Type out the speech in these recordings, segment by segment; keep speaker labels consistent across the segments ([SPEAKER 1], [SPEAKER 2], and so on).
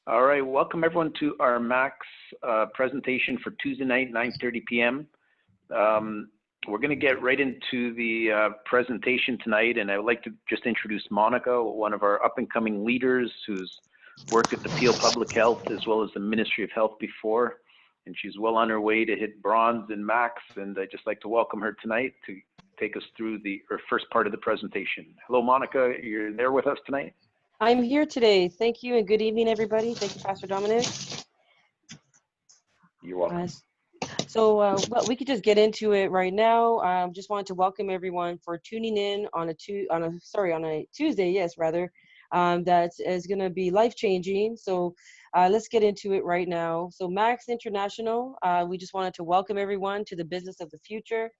[SPEAKER 1] All right, welcome everyone to our Max presentation for Tuesday night, 9:30 p.m. We're going to get right into the presentation tonight, and I would like to just introduce Monica, one of our up-and-coming leaders who's worked at the Peel Public Health as well as the Ministry of Health before, and she's well on her way to hit bronze in Max, and I'd just like to welcome her tonight to take us through her first part of the presentation. Hello, Monica, you're there with us tonight?
[SPEAKER 2] I'm here today. Thank you and good evening, everybody. Thank you, Pastor Dominic.
[SPEAKER 1] You're welcome.
[SPEAKER 2] Well, we could just get into it right now. Just wanted to welcome everyone for tuning in on a Tuesday, that is going to be life-changing. So let's get into it right now. So Max International, we just wanted to welcome everyone to the business of the future.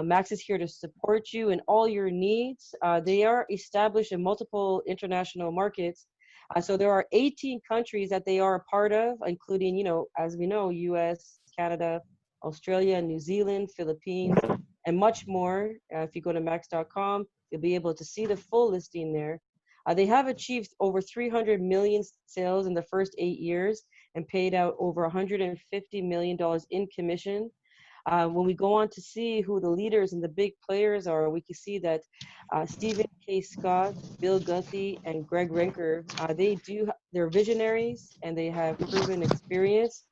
[SPEAKER 2] Max is here to support you in all your needs. They are established in multiple international markets. So there are 18 countries that they are a part of, including, as we know, US, Canada, Australia, New Zealand, Philippines, and much more. If you go to max.com, you'll be able to see the full listing there. They have achieved over 300 million sales in the first 8 years and paid out over $150 million in commission. When we go on to see who the leaders and the big players are, we can see that Stephen K. Scott, Bill Guthrie, and Greg Renker, they're visionaries and they have proven experience.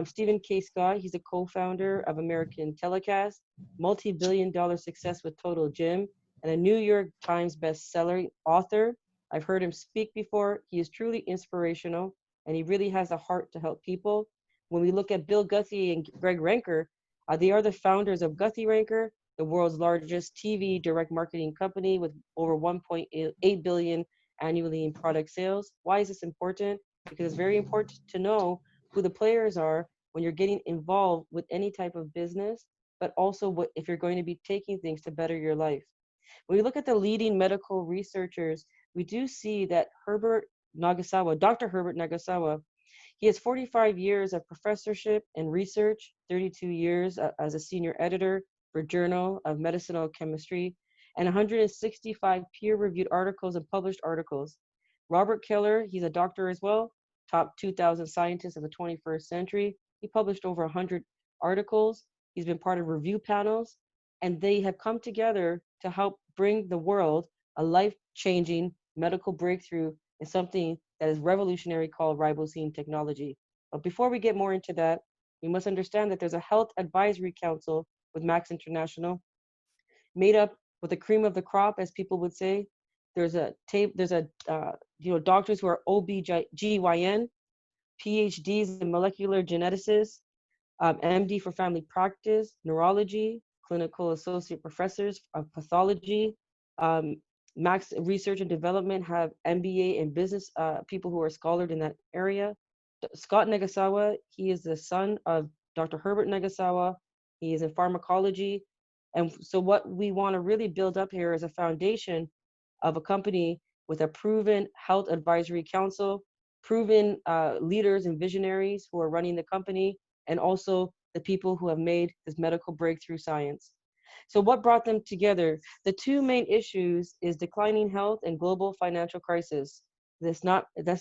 [SPEAKER 2] Stephen K. Scott, he's a co-founder of American Telecast, multi-billion-dollar success with Total Gym, and a New York Times bestseller author. I've heard him speak before. He is truly inspirational, and he really has a heart to help people. When we look at Bill Guthrie and Greg Renker, they are the founders of Guthrie Renker, the world's largest TV direct marketing company with over 1.8 billion annually in product sales. Why is this important? Because it's very important to know who the players are when you're getting involved with any type of business, but also if you're going to be taking things to better your life. When we look at the leading medical researchers, we do see that Dr. Herbert Nagasawa, he has 45 years of professorship and research, 32 years as a senior editor for Journal of Medicinal Chemistry, and 165 peer-reviewed articles and published articles. Robert Keller, he's a doctor as well, top 2,000 scientists of the 21st century. He published over 100 articles. He's been part of review panels, and they have come together to help bring the world a life-changing medical breakthrough in something that is revolutionary called ribosine technology. But before we get more into that, we must understand that there's a health advisory council with Max International, made up with the cream of the crop, as people would say. There's doctors who are OB/GYN, PhDs in molecular geneticists, MD for family practice, neurology, clinical associate professors of pathology. Max Research and Development have MBA in business, people who are scholared in that area. Scott Nagasawa, he is the son of Dr. Herbert Nagasawa. He is in pharmacology. And so what we want to really build up here is a foundation of a company with a proven health advisory council, proven leaders and visionaries who are running the company, and also the people who have made this medical breakthrough science. So what brought them together? The two main issues is declining health and global financial crisis. That's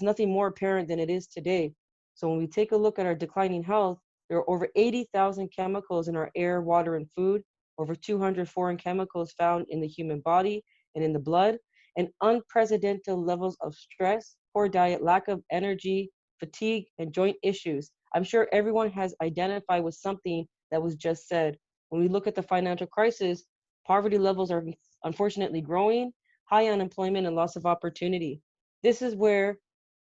[SPEAKER 2] nothing more apparent than it is today. So when we take a look at our declining health, there are over 80,000 chemicals in our air, water, and food, over 200 foreign chemicals found in the human body and in the blood, and unprecedented levels of stress, poor diet, lack of energy, fatigue, and joint issues. I'm sure everyone has identified with something that was just said. When we look at the financial crisis, poverty levels are unfortunately growing, high unemployment and loss of opportunity. This is where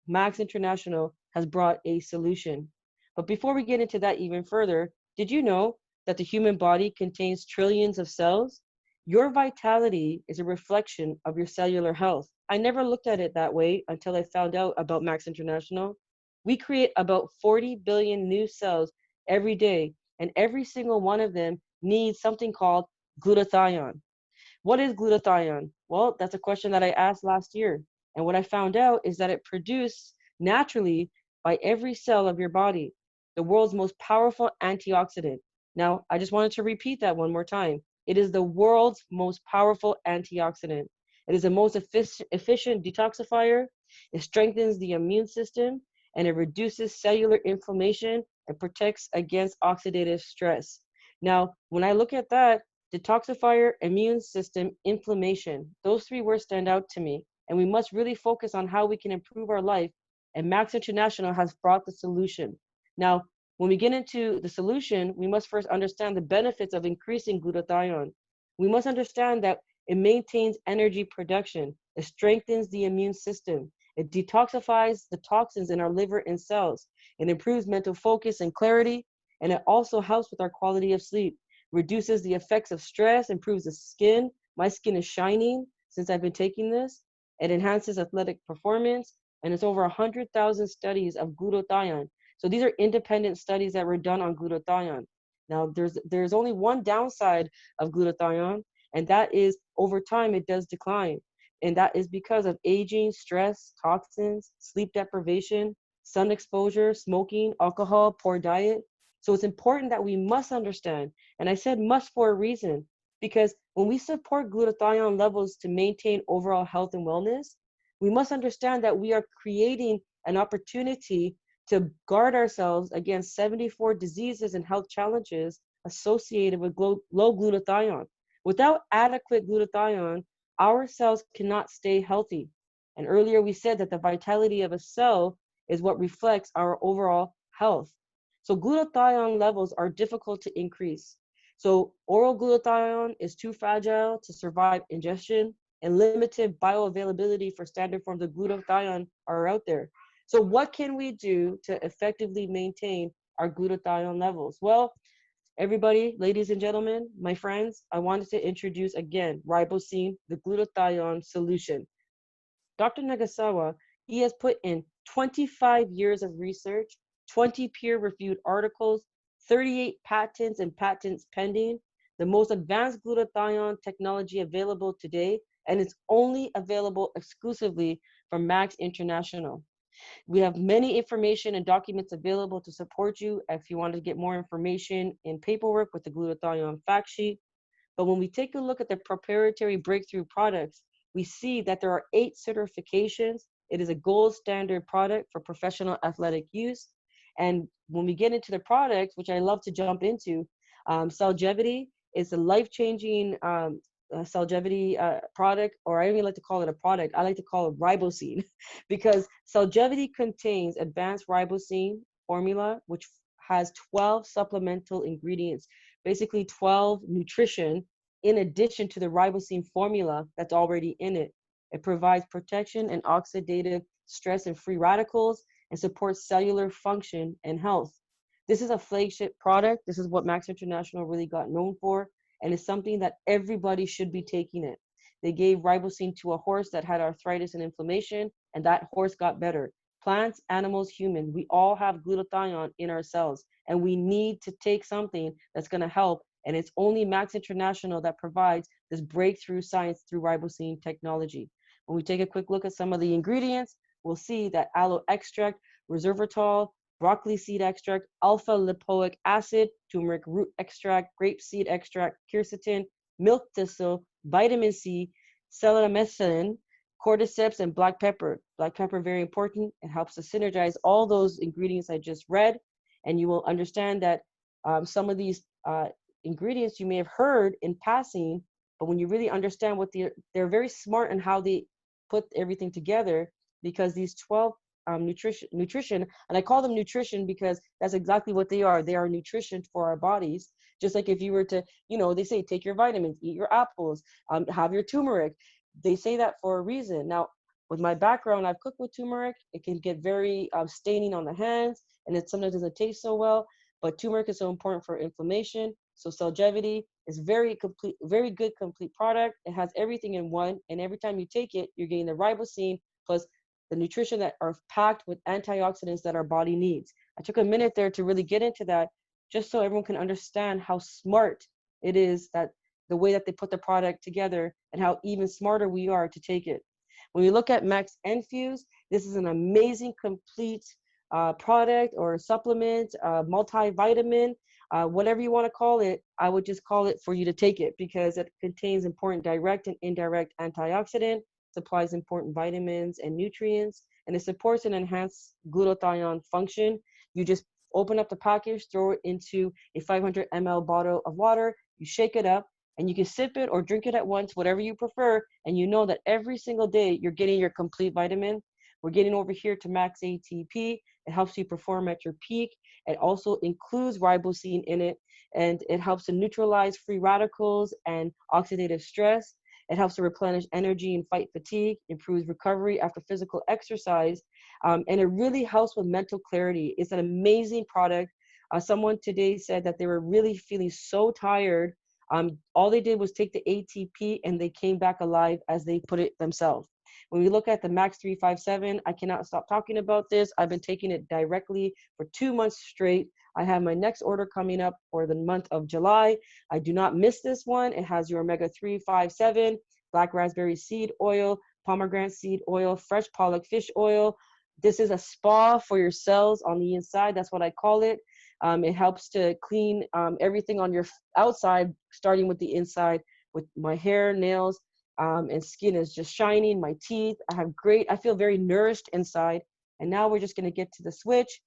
[SPEAKER 2] Max International has brought a solution. But before we get into that even further, did you know that the human body contains trillions of cells? Your vitality is a reflection of your cellular health. I never looked at it that way until I found out about Max International. We create about 40 billion new cells every day, and every single one of them needs something called glutathione. What is glutathione? Well, that's a question that I asked last year. And what I found out is that it produced naturally by every cell of your body, the world's most powerful antioxidant. Now, I just wanted to repeat that one more time. It is the world's most powerful antioxidant. It is the most efficient detoxifier. It strengthens the immune system. and it reduces cellular inflammation and protects against oxidative stress. Now, when I look at that, detoxifier, immune system, inflammation, those three words stand out to me. And we must really focus on how we can improve our life. And Max International has brought the solution. Now, when we get into the solution, we must first understand the benefits of increasing glutathione. We must understand that it maintains energy production, it strengthens the immune system, it detoxifies the toxins in our liver and cells, it improves mental focus and clarity, and it also helps with our quality of sleep, reduces the effects of stress, improves the skin. My skin is shining since I've been taking this. It enhances athletic performance, and it's over 100,000 studies of glutathione. So these are independent studies that were done on glutathione. Now, there's only one downside of glutathione, and that is over time it does decline. And that is because of aging, stress, toxins, sleep deprivation, sun exposure, smoking, alcohol, poor diet. So it's important that we must understand, and I said must for a reason, because when we support glutathione levels to maintain overall health and wellness, we must understand that we are creating an opportunity to guard ourselves against 74 diseases and health challenges associated with low glutathione. Without adequate glutathione, our cells cannot stay healthy. And earlier we said that the vitality of a cell is what reflects our overall health. So glutathione levels are difficult to increase. So oral glutathione is too fragile to survive ingestion, and limited bioavailability for standard forms of glutathione are out there. So what can we do to effectively maintain our glutathione levels? Well, everybody, ladies and gentlemen, my friends, I wanted to introduce again ribosine, the glutathione solution. Dr. Nagasawa, he has put in 25 years of research, 20 peer-reviewed articles, 38 patents and patents pending, the most advanced glutathione technology available today, and it's only available exclusively from Max International. We have many information and documents available to support you if you want to get more information in paperwork with the glutathione fact sheet. But when we take a look at the proprietary breakthrough products, we see that there are 8 certifications. It is a gold standard product for professional athletic use. And when we get into the products, which I love to jump into, Celgevity is a life-changing Celgevity product, or I don't even like to call it a product. I like to call it ribosine because Celgevity contains advanced ribosine formula, which has 12 supplemental ingredients, basically 12 nutrition in addition to the ribosine formula that's already in it. It provides protection and oxidative stress and free radicals and supports cellular function and health. This is a flagship product. This is what Max International really got known for, and it's something that everybody should be taking it. They gave ribosine to a horse that had arthritis and inflammation, and that horse got better. Plants, animals, humans, we all have glutathione in our cells, and we need to take something that's going to help. And it's only Max International that provides this breakthrough science through ribosine technology. When we take a quick look at some of the ingredients, we'll see that aloe extract, resveratrol, broccoli seed extract, alpha lipoic acid, turmeric root extract, grape seed extract, quercetin, milk thistle, vitamin C, selenamethylene, cordyceps, and black pepper. Black pepper, very important. It helps to synergize all those ingredients I just read, and you will understand that some of these ingredients you may have heard in passing, but when you really understand what they're very smart in how they put everything together, because these 12 nutrition, and I call them nutrition because that's exactly what they are. They are nutrition for our bodies. Just like if you were to, they say take your vitamins, eat your apples, have your turmeric. They say that for a reason. Now, with my background, I've cooked with turmeric. It can get very staining on the hands, and it sometimes doesn't taste so well. But turmeric is so important for inflammation. So Celgevity is very complete, very good complete product. It has everything in one, and every time you take it, you're getting the ribosine plus the nutrition that are packed with antioxidants that our body needs. I took a minute there to really get into that, just so everyone can understand how smart it is, that the way that they put the product together, and how even smarter we are to take it. When we look at Max Enfuse, this is an amazing complete product or supplement, multivitamin, whatever you want to call it. I would just call it for you to take it because it contains important direct and indirect antioxidant, supplies important vitamins and nutrients, and it supports an enhanced glutathione function. You just open up the package, throw it into a 500 ml bottle of water, you shake it up, and you can sip it or drink it at once, whatever you prefer, and you know that every single day you're getting your complete vitamin. We're getting over here to max ATP. It helps you perform at your peak. It also includes ribosine in it, and it helps to neutralize free radicals and oxidative stress. It helps to replenish energy and fight fatigue, improves recovery after physical exercise, and it really helps with mental clarity. It's an amazing product. Someone today said that they were really feeling so tired. All they did was take the ATP and they came back alive, as they put it themselves. When we look at the Max 357, I cannot stop talking about this. I've been taking it directly for 2 months straight. I have my next order coming up for the month of July. I do not miss this one. It has your omega 357, black raspberry seed oil, pomegranate seed oil, fresh pollock fish oil. This is a spa for your cells on the inside. That's what I call it. It helps to clean everything on your outside, starting with the inside, with my hair, nails, and skin is just shining, my teeth. I feel very nourished inside. And now we're just going to get to the switch,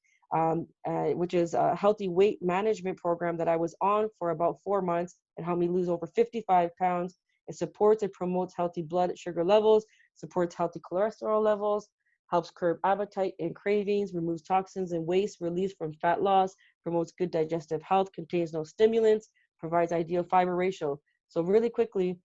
[SPEAKER 2] which is a healthy weight management program that I was on for about 4 months. It helped me lose over 55 pounds. It supports and promotes healthy blood sugar levels, supports healthy cholesterol levels, helps curb appetite and cravings, removes toxins and waste, relieves from fat loss, promotes good digestive health, contains no stimulants, provides ideal fiber ratio. So really quickly,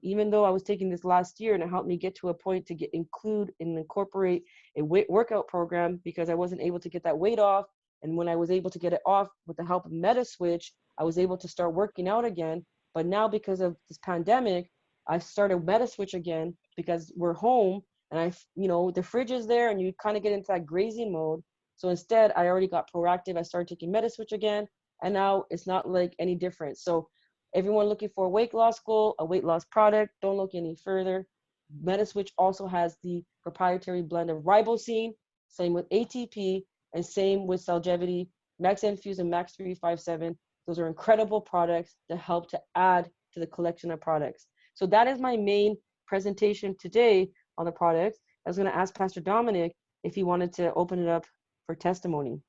[SPEAKER 2] even though I was taking this last year and it helped me get to a point to include and incorporate a workout program, because I wasn't able to get that weight off. And when I was able to get it off with the help of MetaSwitch, I was able to start working out again. But now, because of this pandemic, I started MetaSwitch again because we're home, and the fridge is there and you kind of get into that grazing mode. So instead, I already got proactive. I started taking MetaSwitch again, and now it's not like any different. So everyone looking for a weight loss goal, a weight loss product, don't look any further. MetaSwitch also has the proprietary blend of ribosine, same with ATP, and same with Cellgevity, Max Infuse and Max 357. Those are incredible products that help to add to the collection of products. So that is my main presentation today on the products. I was going to ask Pastor Dominic if he wanted to open it up for testimony.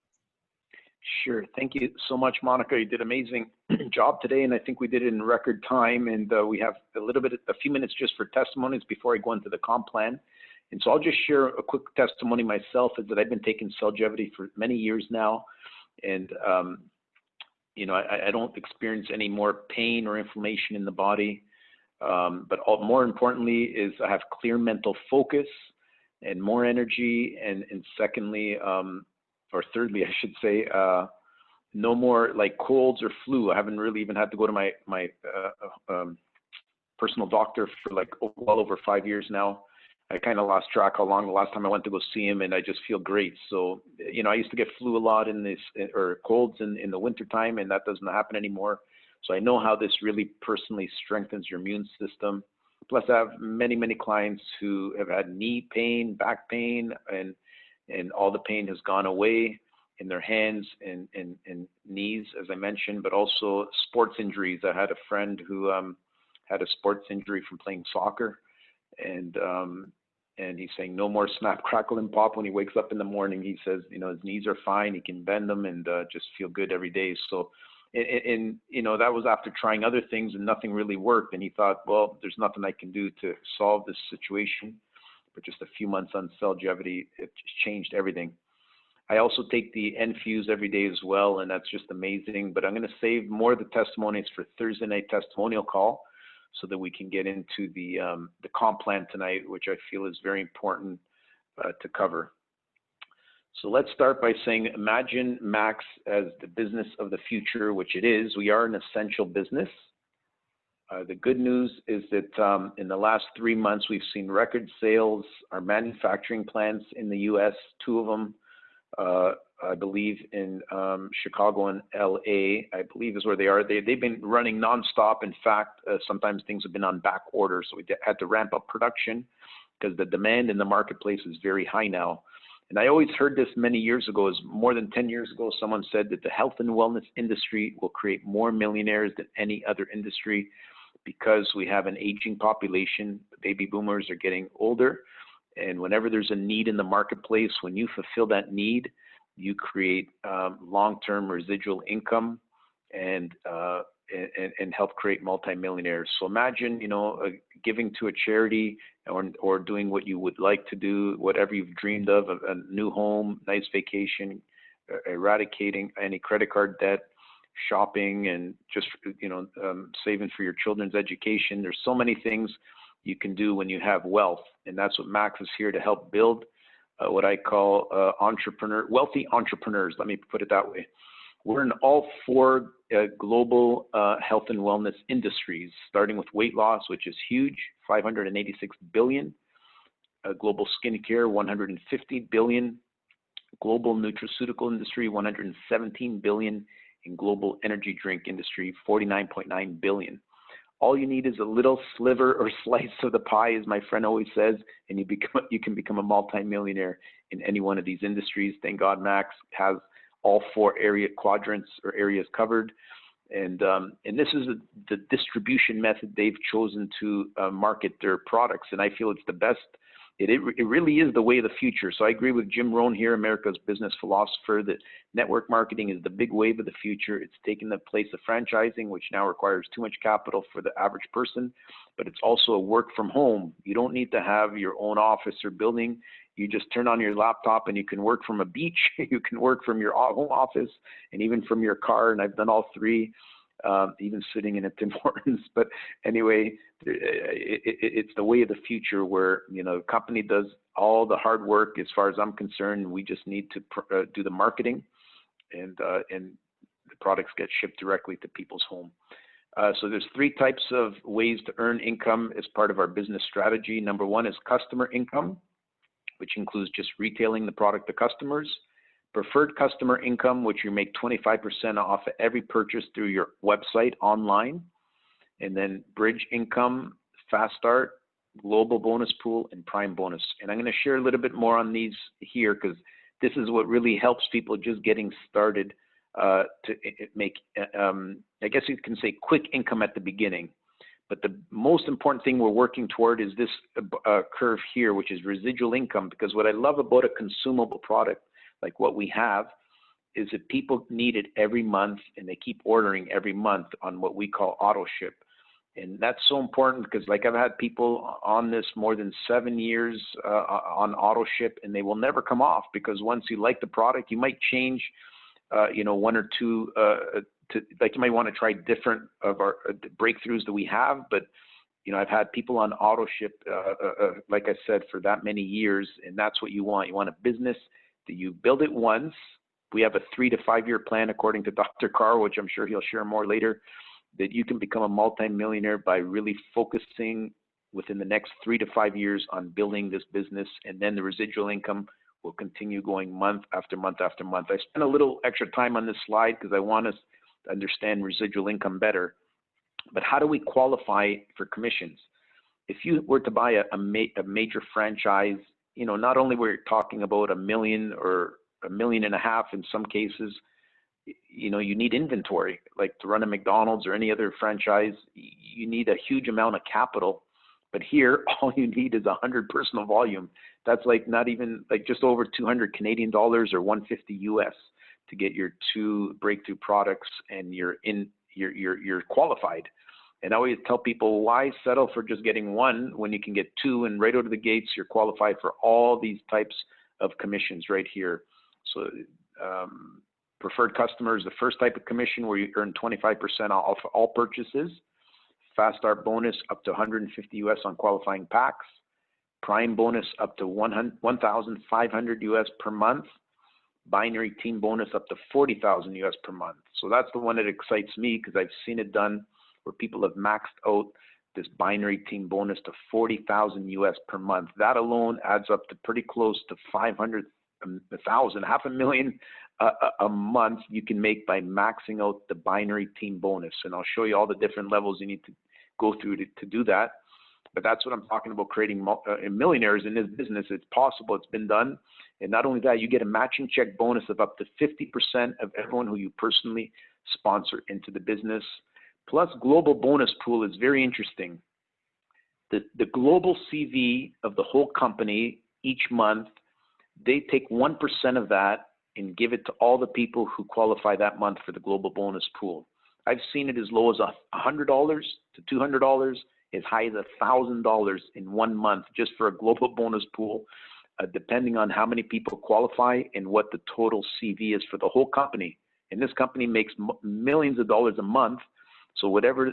[SPEAKER 1] Sure. Thank you so much, Monica. You did an amazing job today, and I think we did it in record time. And we have a few minutes just for testimonies before I go into the comp plan. And so I'll just share a quick testimony myself, is that I've been taking Cellgevity for many years now, and I don't experience any more pain or inflammation in the body. But more importantly is I have clear mental focus and more energy, and secondly, or thirdly, I should say, no more like colds or flu. I haven't really even had to go to my personal doctor for like well over 5 years now. I kind of lost track how long the last time I went to go see him, and I just feel great. So, I used to get flu a lot or colds in the winter time, and that doesn't happen anymore. So I know how this really personally strengthens your immune system. Plus, I have many, many clients who have had knee pain, back pain, and all the pain has gone away in their hands and knees, as I mentioned, but also sports injuries. I had a friend who had a sports injury from playing soccer, and he's saying no more snap, crackle, and pop when he wakes up in the morning. He says, his knees are fine. He can bend them and just feel good every day. So, and that was after trying other things and nothing really worked. And he thought, well, there's nothing I can do to solve this situation. But just a few months on Cellgevity, it just changed everything. I also take the Infuse every day as well, and that's just amazing. But I'm going to save more of the testimonies for Thursday night testimonial call, so that we can get into the comp plan tonight, which I feel is very important to cover. So let's start by saying, imagine Max as the business of the future, which it is. We are an essential business. The good news is that in the last 3 months, we've seen record sales. Our manufacturing plants in the U.S., 2 of them, I believe in Chicago and LA, I believe is where they are. They've been running nonstop. In fact, sometimes things have been on back order. So we had to ramp up production because the demand in the marketplace is very high now. And I always heard this many years ago, more than 10 years ago, someone said that the health and wellness industry will create more millionaires than any other industry because we have an aging population. The baby boomers are getting older, And whenever there's a need in the marketplace, when you fulfill that need, you create long-term residual income and help create multimillionaires. So imagine, giving to a charity or doing what you would like to do, whatever you've dreamed of, a new home, nice vacation, eradicating any credit card debt, shopping, and just, saving for your children's education. There's so many things you can do when you have wealth. And that's what Max is here to help build, what I call wealthy entrepreneurs. Let me put it that way. We're in all four global health and wellness industries, starting with weight loss, which is huge, 586 billion. Global skincare, 150 billion. Global nutraceutical industry, 117 billion. And global energy drink industry, 49.9 billion. All you need is a little sliver or slice of the pie, as my friend always says, and you can become a multimillionaire in any one of these industries. Thank God Max has all four quadrants or areas covered. And this is the distribution method they've chosen to market their products. And I feel it's the best. It really is the way of the future. So I agree with Jim Rohn here, America's business philosopher, that network marketing is the big wave of the future. It's taken the place of franchising, which now requires too much capital for the average person, but it's also a work from home. You don't need to have your own office or building. You just turn on your laptop and you can work from a beach. You can work from your home office and even from your car. And I've done all three. Even sitting in a Tim Hortons. But anyway, it's the way of the future where, the company does all the hard work. As far as I'm concerned, we just need to do the marketing, and the products get shipped directly to people's home. So there's three types of ways to earn income as part of our business strategy. Number one is customer income, which includes just retailing the product to customers. Preferred customer income, which you make 25% off of every purchase through your website online. And then bridge income, fast start, global bonus pool, and prime bonus. And I'm going to share a little bit more on these here because this is what really helps people just getting started to make, I guess you can say, quick income at the beginning. But the most important thing we're working toward is this curve here, which is residual income. Because what I love about a consumable product like what we have is that people need it every month and they keep ordering every month on what we call auto ship. And that's so important because like I've had people on this more than 7 years on auto ship, and they will never come off because once you like the product, you might change, one or two, like you might want to try different of our breakthroughs that we have. But, I've had people on auto ship, like I said, for that many years, and that's what you want. You want a business that you build it once. We have a 3 to 5 year plan, according to Dr. Carr, which I'm sure he'll share more later, that you can become a multimillionaire by really focusing within the next 3 to 5 years on building this business. And then the residual income will continue going month after month after month. I spent a little extra time on this slide because I want us to understand residual income better. But how do we qualify for commissions? If you were to buy a major franchise, not only we're talking about $1 million or $1.5 million in some cases, you need inventory. Like to run a McDonald's or any other franchise, you need a huge amount of capital. But here, all you need is 100 personal volume. That's like not even like just over 200 Canadian dollars or 150 US to get your 2 breakthrough products, and you're qualified. And I always tell people, why settle for just getting 1 when you can get 2, and right out of the gates, you're qualified for all these types of commissions right here. So preferred customers, the first type of commission where you earn 25% off all purchases. Fast start bonus up to 150 US on qualifying packs. Prime bonus up to 1,500 US per month. Binary team bonus up to 40,000 US per month. So that's the one that excites me because I've seen it done where people have maxed out this binary team bonus to 40,000 US per month. That alone adds up to pretty close to 500,000, $500,000 a month you can make by maxing out the binary team bonus. And I'll show you all the different levels you need to go through to do that. But that's what I'm talking about, creating millionaires in this business. It's possible. It's been done. And not only that, you get a matching check bonus of up to 50% of everyone who you personally sponsor into the business. Plus, global bonus pool is very interesting. The global CV of the whole company each month. They take 1% of that and give it to all the people who qualify that month for the global bonus pool. I've seen it as low as $100 to $200, as high as $1,000 in 1 month just for a global bonus pool, depending on how many people qualify and what the total CV is for the whole company. And this company makes millions of dollars a month. So whatever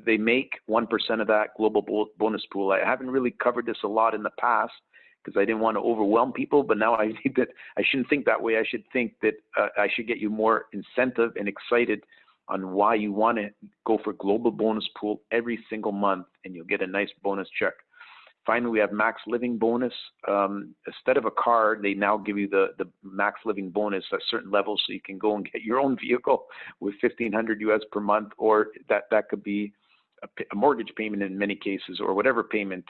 [SPEAKER 1] they make, 1% of that global bonus pool. I haven't really covered this a lot in the past because I didn't want to overwhelm people, but now I think that I shouldn't think that way. I should think that I should get you more incentive and excited on why you want to go for global bonus pool every single month, and you'll get a nice bonus check. Finally, we have max living bonus. Instead of a car, they now give you the max living bonus at certain levels, so you can go and get your own vehicle with $1,500 US per month, or that could be a mortgage payment in many cases, or whatever payment,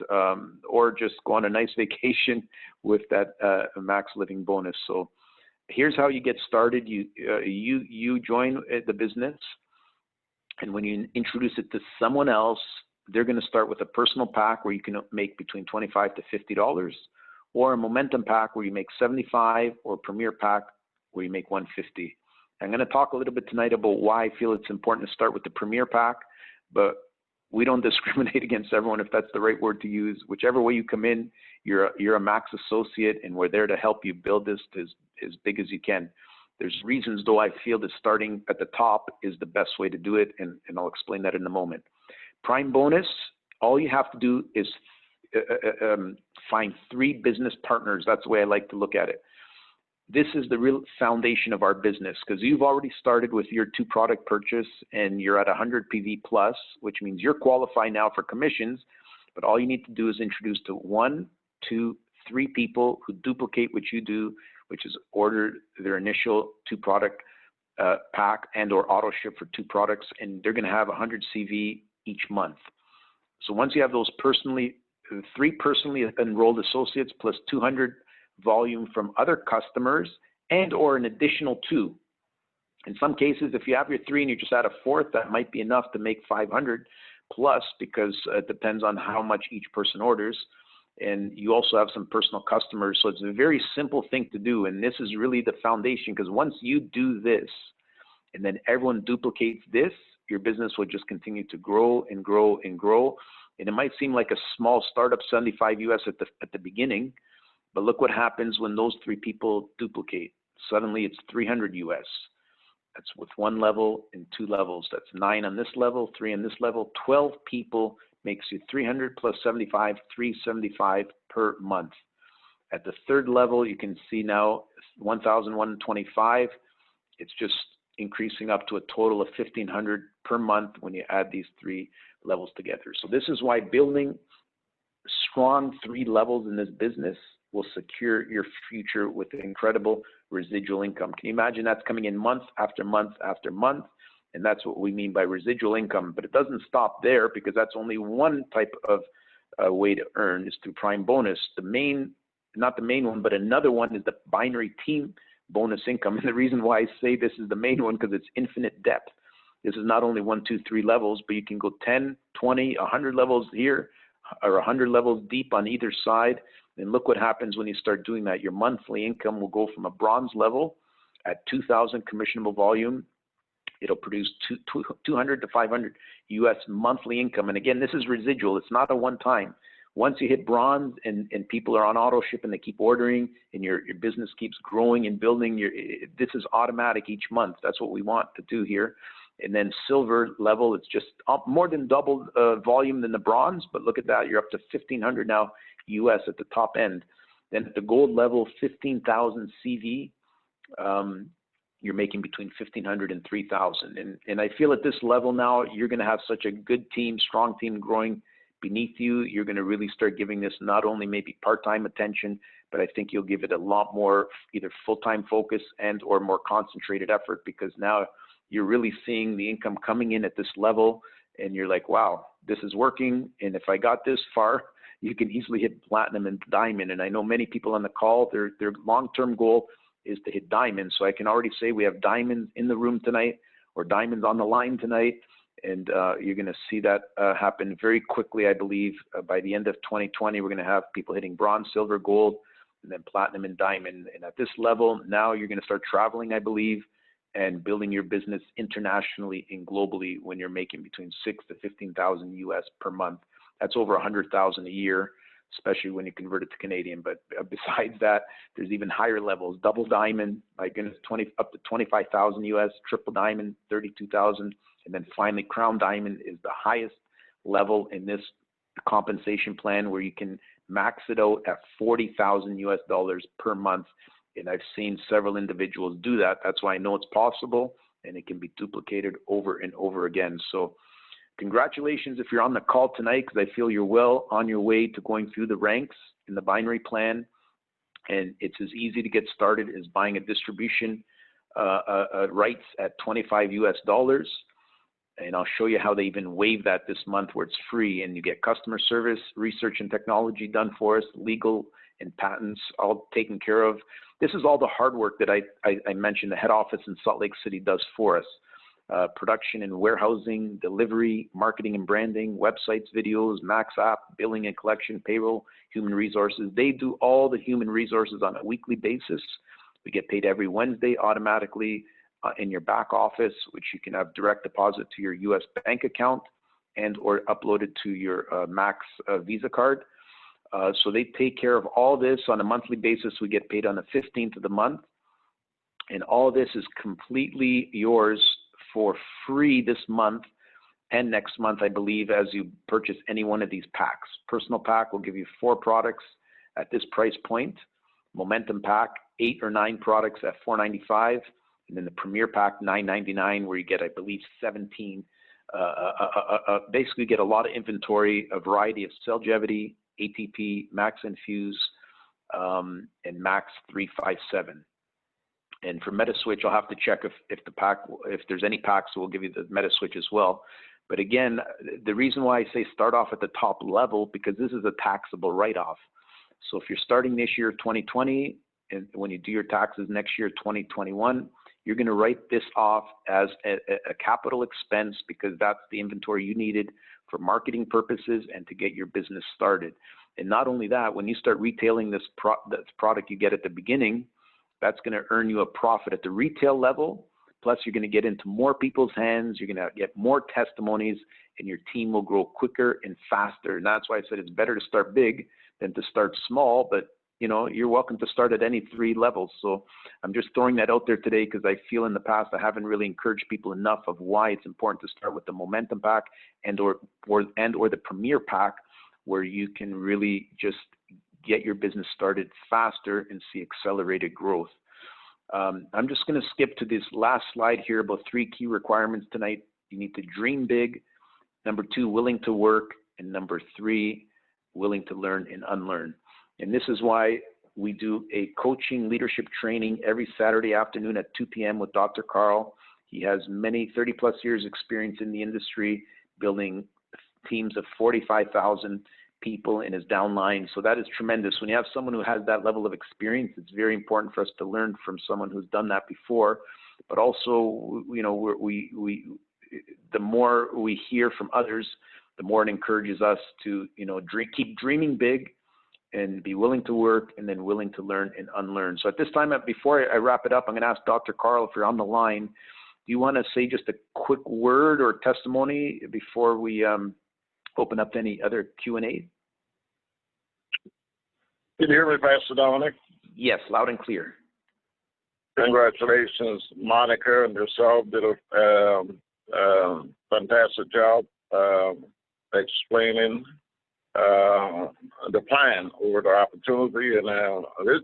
[SPEAKER 1] or just go on a nice vacation with that max living bonus. So here's how you get started. You join the business, and when you introduce it to someone else, they're going to start with a personal pack where you can make between $25 to $50, or a momentum pack where you make $75, or a premier pack where you make $150. I'm going to talk a little bit tonight about why I feel it's important to start with the premier pack, but we don't discriminate against everyone, if that's the right word to use. Whichever way you come in, you're a max associate, and we're there to help you build this as big as you can. There's reasons, though, I feel that starting at the top is the best way to do it, and I'll explain that in a moment. Prime bonus, all you have to do is find 3 business partners. That's the way I like to look at it. This is the real foundation of our business, because you've already started with your 2 product purchase and you're at 100 PV plus, which means you're qualified now for commissions. But all you need to do is introduce to 1, 2, 3 people who duplicate what you do, which is order their initial 2 product pack and or auto ship for 2 products, and they're going to have 100 CV each month. So once you have those 3 personally enrolled associates plus 200 volume from other customers and or an additional 2. In some cases, if you have your 3 and you just add a 4th, that might be enough to make 500 plus, because it depends on how much each person orders. And you also have some personal customers. So it's a very simple thing to do. And this is really the foundation, because once you do this and then everyone duplicates this, your business will just continue to grow and grow and grow. And it might seem like a small startup, 75 US at the beginning, but look what happens when those 3 people duplicate. Suddenly it's 300 US. That's with 1 level and 2 levels. That's 9 on this level, 3 on this level. 12 people makes you 300 plus 75, 375 per month. At the 3rd level, you can see now 1,125. It's just increasing up to a total of 1,500 per month when you add these 3 levels together. So this is why building strong 3 levels in this business will secure your future with incredible residual income. Can you imagine that's coming in month after month after month? And that's what we mean by residual income. But it doesn't stop there, because that's only one type of way to earn, is through prime bonus. Not the main one, but another one is the binary team bonus income. And the reason why I say this is the main one, because it's infinite depth. This is not only 1, 2, 3 levels, but you can go 10, 20, 100 levels here, or 100 levels deep on either side. And look what happens when you start doing that. Your monthly income will go from a bronze level at 2,000 commissionable volume. It'll produce 200 to 500 US monthly income. And again, this is residual. It's not a one-time. Once you hit bronze and people are on auto ship and they keep ordering and your business keeps growing and building, this is automatic each month. That's what we want to do here. And then silver level, it's just up more than double volume than the bronze. But look at that. You're up to 1,500 now US at the top end. Then at the gold level, 15,000 CV. You're making between 1,500 and 3,000. And I feel at this level now, you're going to have such a good team, strong team growing beneath you. You're going to really start giving this not only maybe part-time attention, but I think you'll give it a lot more either full-time focus and or more concentrated effort, because now you're really seeing the income coming in at this level and you're like, wow, this is working. And if I got this far, you can easily hit platinum and diamond. And I know many people on the call, their long-term goal is to hit diamonds. So I can already say we have diamonds in the room tonight, or diamonds on the line tonight. And you're going to see that happen very quickly, I believe. By the end of 2020, we're going to have people hitting bronze, silver, gold, and then platinum and diamond. And at this level, now you're going to start traveling, I believe, and building your business internationally and globally when you're making between 6 to 15,000 US per month. That's over 100,000 a year, especially when you convert it to Canadian. But besides that, there's even higher levels. Double diamond, my goodness, up to 25,000 US, triple diamond, 32,000. And then finally, crown diamond is the highest level in this compensation plan, where you can max it out at 40,000 US dollars per month. And I've seen several individuals do that. That's why I know it's possible, and it can be duplicated over and over again. So congratulations if you're on the call tonight, because I feel you're well on your way to going through the ranks in the binary plan. And it's as easy to get started as buying a distribution rights at 25 US dollars. And I'll show you how they even waive that this month, where it's free, and you get customer service, research and technology done for us, legal and patents all taken care of. This is all the hard work that I mentioned the head office in Salt Lake City does for us. Production and warehousing, delivery, marketing and branding, websites, videos, Max app, billing and collection, payroll, human resources. They do all the human resources on a weekly basis. We get paid every Wednesday automatically in your back office, which you can have direct deposit to your US bank account and or upload it to your Max Visa card. So they take care of all this on a monthly basis. We get paid on the 15th of the month. And all this is completely yours for free this month and next month, I believe, as you purchase any one of these packs. Personal pack will give you 4 products at this price point. Momentum pack, 8 or 9 products at $4.95. And then the Premier Pack, $9.99, where you get, I believe, 17. Basically, get a lot of inventory, a variety of Cellgevity, ATP, Max Infuse, and Max 357. And for MetaSwitch, I'll have to check if there's any packs, so we'll give you the MetaSwitch as well. But again, the reason why I say start off at the top level, because this is a taxable write-off. So if you're starting this year, 2020, and when you do your taxes next year, 2021, you're going to write this off as a capital expense, because that's the inventory you needed for marketing purposes and to get your business started. And not only that, when you start retailing this product you get at the beginning, that's going to earn you a profit at the retail level. Plus, you're going to get into more people's hands. You're going to get more testimonies, and your team will grow quicker and faster. And that's why I said it's better to start big than to start small. But you know, you're welcome to start at any 3 levels. So I'm just throwing that out there today, because I feel in the past I haven't really encouraged people enough of why it's important to start with the Momentum Pack and or the Premier Pack, where you can really just get your business started faster and see accelerated growth. I'm just going to skip to this last slide here about 3 key requirements tonight. You need to dream big. Number 2, willing to work. And number 3, willing to learn and unlearn. And this is why we do a coaching leadership training every Saturday afternoon at 2 p.m. with Dr. Carl. He has many 30-plus years experience in the industry, building teams of 45,000 people in his downline. So that is tremendous. When you have someone who has that level of experience, it's very important for us to learn from someone who's done that before. But also, you know, the more we hear from others, the more it encourages us to, you know, keep dreaming big and be willing to work, and then willing to learn and unlearn. So at this time, before I wrap it up, I'm going to ask Dr. Carl, if you're on the line, do you want to say just a quick word or testimony before we open up to any other Q&A?
[SPEAKER 3] Can you hear me, Pastor Dominic?
[SPEAKER 1] Yes, loud and clear.
[SPEAKER 3] Congratulations, Monica and yourself did a fantastic job explaining the plan or the opportunity, and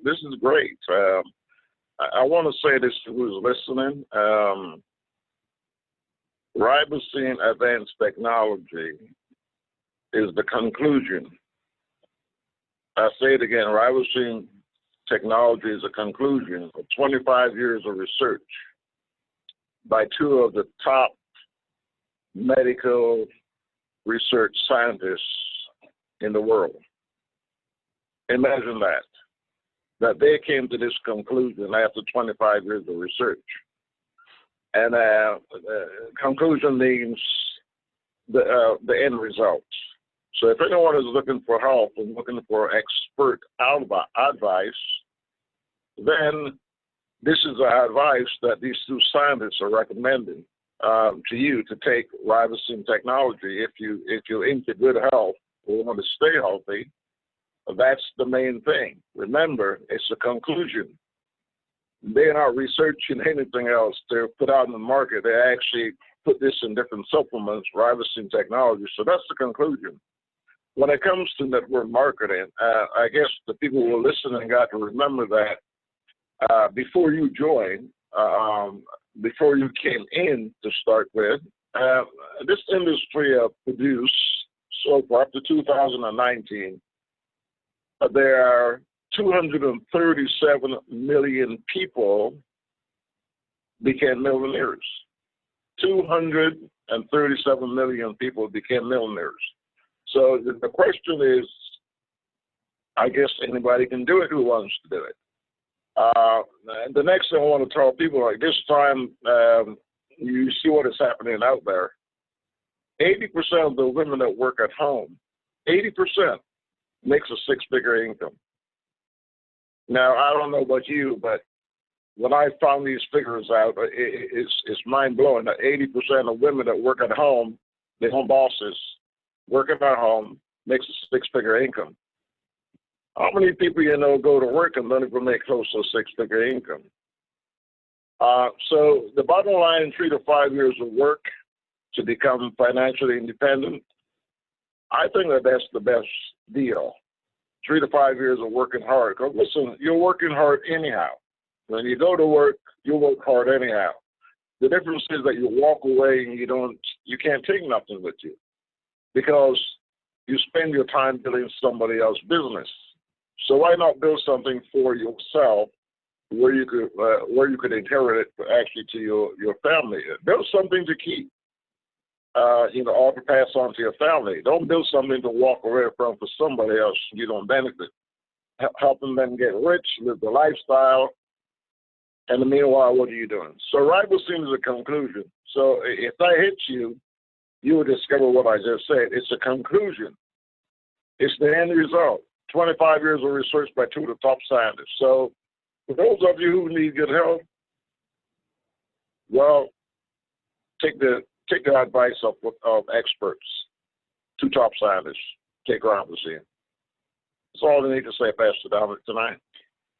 [SPEAKER 3] this is great. I want to say this to who's listening. Ribosine advanced technology is the conclusion. I say it again, ribosine technology is a conclusion of 25 years of research by 2 of the top medical research scientists in the world. Imagine that they came to this conclusion after 25 years of research. And conclusion means the end result. So if anyone is looking for help and looking for expert advice, then this is the advice that these two scientists are recommending to you to take ribosome technology. If you're into good health or want to stay healthy, that's the main thing. Remember, it's a conclusion. They're not researching anything else to put out in the market. They actually put this in different supplements, ribosome technology. So that's the conclusion. When it comes to network marketing, I guess the people who are listening got to remember that before you joined, before you came in to start with, this industry produced, so far up to 2019, there are 237 million people became millionaires. 237 million people became millionaires. So the question is, I guess anybody can do it who wants to do it. And the next thing I want to tell people, like this time, you see what is happening out there. 80% of the women that work at home, 80% makes a six-figure income. Now, I don't know about you, but when I found these figures out, it's mind-blowing that 80% of women that work at home, their home bosses, working at home, makes a six-figure income. How many people you know go to work and don't even make close to a six-figure income? So the bottom line, 3 to 5 years of work to become financially independent, I think that that's the best deal. 3 to 5 years of working hard. Because listen, you're working hard anyhow. When you go to work, you work hard anyhow. The difference is that you walk away and you can't take nothing with you, because you spend your time building somebody else's business. So why not build something for yourself where you could inherit it actually to your family? Build something to keep, or to pass on to your family. Don't build something to walk away from for somebody else you don't benefit. Helping them get rich, live the lifestyle, and in the meanwhile, what are you doing? So ribosome is a conclusion. So if I hit you, you will discover what I just said. It's a conclusion. It's the end result. 25 years of research by 2 of the top scientists. So for those of you who need good health, well, take the advice of experts, 2 top scientists. Take ribosome. That's all I need to say, Pastor Dominic, tonight.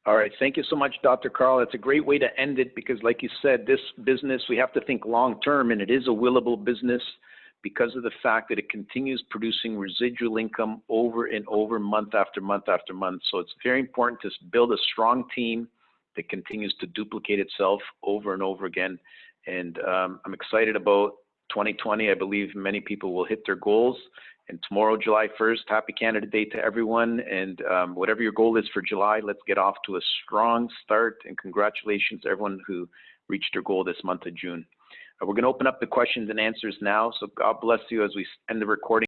[SPEAKER 1] All right. Thank you so much, Dr. Carl. It's a great way to end it because, like you said, this business, we have to think long term, and it is a willable business because of the fact that it continues producing residual income over and over, month after month after month. So it's very important to build a strong team that continues to duplicate itself over and over again. And I'm excited about 2020. I believe many people will hit their goals. And tomorrow, July 1st, happy Canada Day to everyone. And whatever your goal is for July, let's get off to a strong start. And congratulations to everyone who reached their goal this month of June. We're going to open up the questions and answers now. So God bless you as we end the recording.